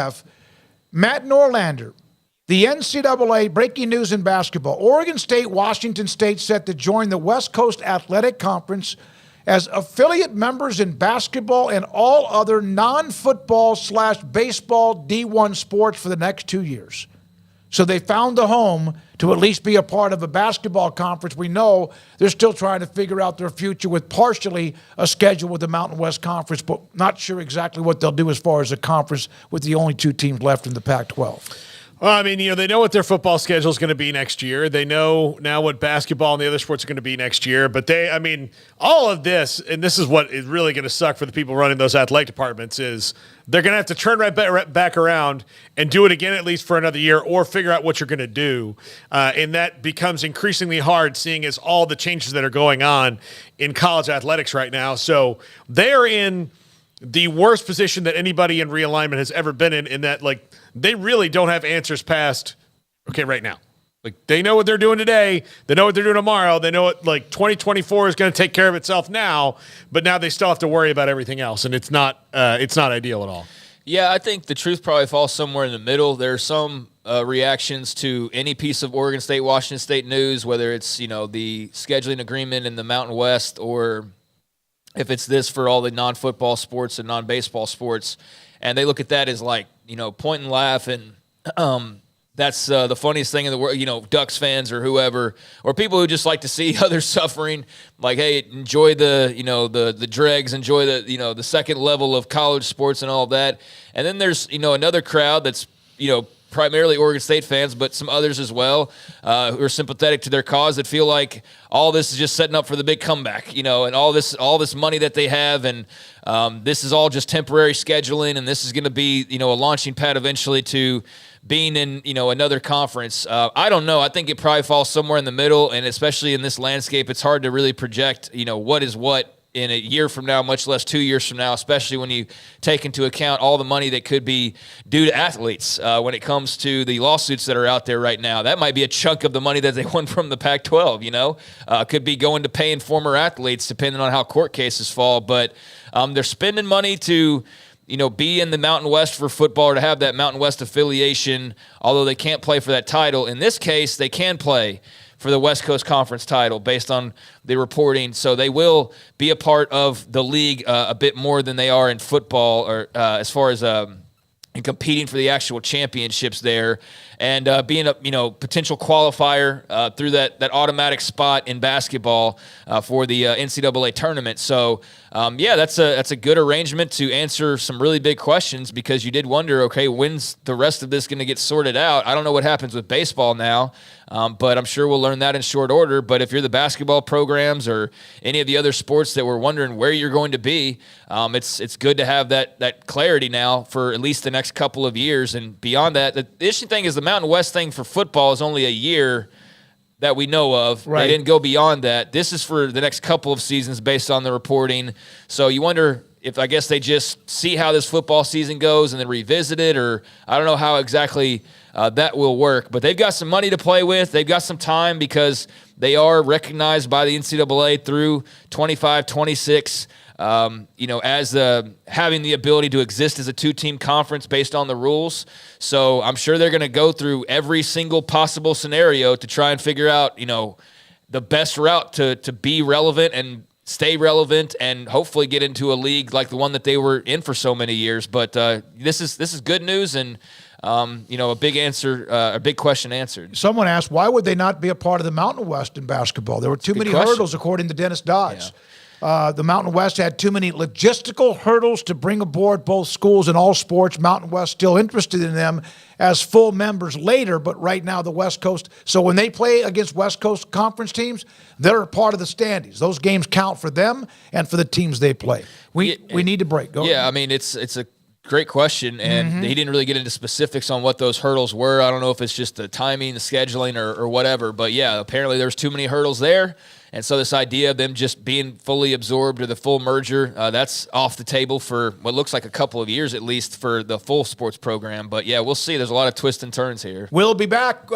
WTF, Matt Norlander, the NCAA breaking news in basketball. Oregon State, Washington State set to join the West Coast Athletic Conference as affiliate members in basketball and all other non-football/baseball D1 sports for the next 2 years. So they found a home to at least be a part of a basketball conference. We know they're still trying to figure out their future with partially a schedule with the Mountain West Conference, but not sure exactly what they'll do as far as a conference with the only 2 teams left in the Pac-12. Well, I mean, they know what their football schedule is going to be next year. They know now what basketball and the other sports are going to be next year. But all of this, and this is what is really going to suck for the people running those athletic departments, is they're going to have to turn right back around and do it again at least for another year or figure out what you're going to do. And that becomes increasingly hard seeing as all the changes that are going on in college athletics right now. So they're in the worst position that anybody in realignment has ever been in that, they really don't have answers past, right now. They know what they're doing today. They know what they're doing tomorrow. They know what, 2024 is going to take care of itself now, but now they still have to worry about everything else, and it's not ideal at all. Yeah, I think the truth probably falls somewhere in the middle. There are some reactions to any piece of Oregon State, Washington State news, whether it's, the scheduling agreement in the Mountain West or if it's this for all the non-football sports and non-baseball sports, and they look at that as point and laugh, and that's the funniest thing in the world. Ducks fans or whoever, or people who just like to see others suffering. Hey, enjoy the dregs, enjoy the second level of college sports and all of that. And then there's another crowd that's primarily Oregon State fans, but some others as well who are sympathetic to their cause that feel like all this is just setting up for the big comeback, and all this money that they have, and this is all just temporary scheduling, and this is going to be a launching pad eventually to being in another conference. I don't know. I think it probably falls somewhere in the middle, and especially in this landscape, it's hard to really project what is what in a year from now, much less 2 years from now, especially when you take into account all the money that could be due to athletes when it comes to the lawsuits that are out there right now. That might be a chunk of the money that they won from the Pac-12, could be going to paying former athletes depending on how court cases fall. But they're spending money to be in the Mountain West for football or to have that Mountain West affiliation, although they can't play for that title. In this case, they can play for the West Coast Conference title based on the reporting. So they will be a part of the league a bit more than they are in football, or as far as in competing for the actual championships there, and being a potential qualifier through that automatic spot in basketball for the NCAA tournament. So that's a good arrangement to answer some really big questions, because you did wonder, okay, when's the rest of this going to get sorted out? I don't know what happens with baseball now, but I'm sure we'll learn that in short order. But if you're the basketball programs or any of the other sports that were wondering where you're going to be, it's good to have that clarity now for at least the next couple of years. And beyond that, the interesting thing is the Mountain West thing for football is only a year that we know of. Right. They didn't go beyond that. This is for the next couple of seasons based on the reporting. So you wonder if, I guess, they just see how this football season goes and then revisit it, or I don't know how exactly that will work. But they've got some money to play with. They've got some time because they are recognized by the NCAA through 25, 26, as having the ability to exist as a 2-team conference based on the rules. So I'm sure they're going to go through every single possible scenario to try and figure out, the best route to be relevant and stay relevant and hopefully get into a league like the one that they were in for so many years. But this is good news, and a big question answered. Someone asked, why would they not be a part of the Mountain West in basketball? There were too many hurdles, according to Dennis Dodge. Yeah. The Mountain West had too many logistical hurdles to bring aboard both schools in all sports. Mountain West still interested in them as full members later, but right now the West Coast. So when they play against West Coast Conference teams, they're a part of the standings. Those games count for them and for the teams they play. We need to break. Go ahead. I mean, it's a great question, and he didn't really get into specifics on what those hurdles were. I don't know if it's just the timing, the scheduling, or whatever, but apparently there's too many hurdles there. And so this idea of them just being fully absorbed or the full merger, that's off the table for what looks like a couple of years at least for the full sports program. But, we'll see. There's a lot of twists and turns here. We'll be back.